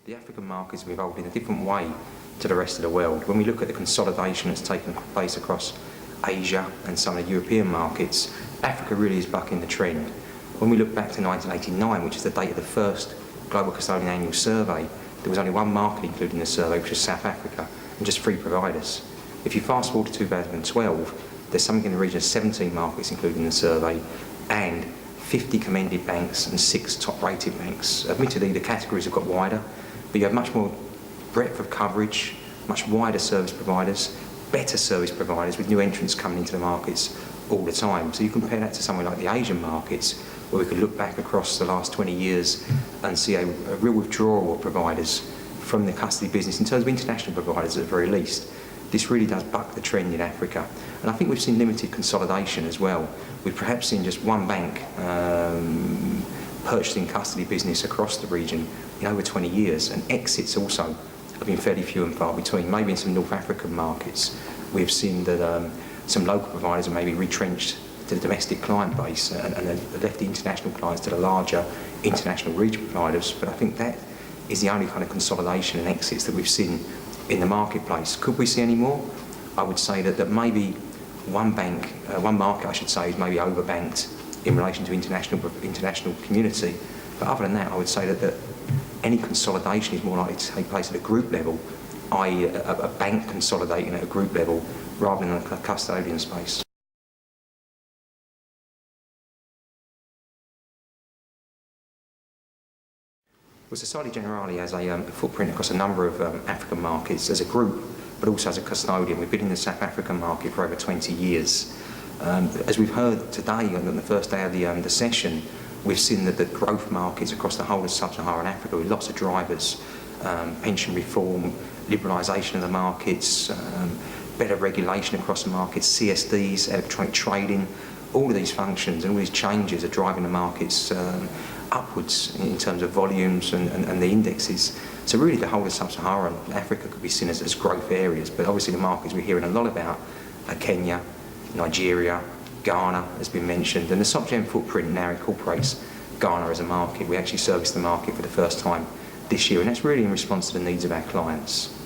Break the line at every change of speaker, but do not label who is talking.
The African markets have evolved in a different way to the rest of the world. When we look at the consolidation that's taken place across Asia and some of the European markets, Africa really is bucking the trend. When we look back to 1989, which is the date of the first Global Custodian Annual Survey, there was only one market included in the survey, which was South Africa, and just 3 providers. If you fast forward to 2012, there's something in the region of 17 markets included in the survey, and 50 commended banks and 6 top-rated banks. Admittedly, the categories have got wider, but you have much more breadth of coverage, much wider service providers, better service providers with new entrants coming into the markets all the time. So you compare that to somewhere like the Asian markets, where we could look back across the last 20 years and see a real withdrawal of providers from the custody business in terms of international providers at the very least. This really does buck the trend in Africa. And I think we've seen limited consolidation as well. We've perhaps seen just one bank purchasing custody business across the region in over 20 years, and exits also have been fairly few and far between. Maybe in some North African markets we've seen that some local providers are maybe retrenched to the domestic client base and left the international clients to the larger international regional providers, but I think that is the only kind of consolidation and exits that we've seen in the marketplace. Could we see any more? I would say that maybe one market I should say, is maybe overbanked in relation to international community, but other than that I would say that any consolidation is more likely to take place at a group level, i.e. a bank consolidating at a group level rather than a custodian space. Well, Societe Generale has a footprint across a number of African markets as a group, but also as a custodian. We've been in the South African market for over 20 years. As we've heard today on the first day of the session, we've seen that the growth markets across the whole of sub-Saharan Africa with lots of drivers, pension reform, liberalisation of the markets, better regulation across the markets, CSDs, electronic trading, all of these functions and all these changes are driving the markets upwards in terms of volumes and the indexes. So really the whole of sub-Saharan Africa could be seen as growth areas, but obviously the markets we're hearing a lot about are Kenya, Nigeria, Ghana has been mentioned, and the SOCIETE footprint now incorporates Ghana as a market. We actually service the market for the first time this year, and that's really in response to the needs of our clients.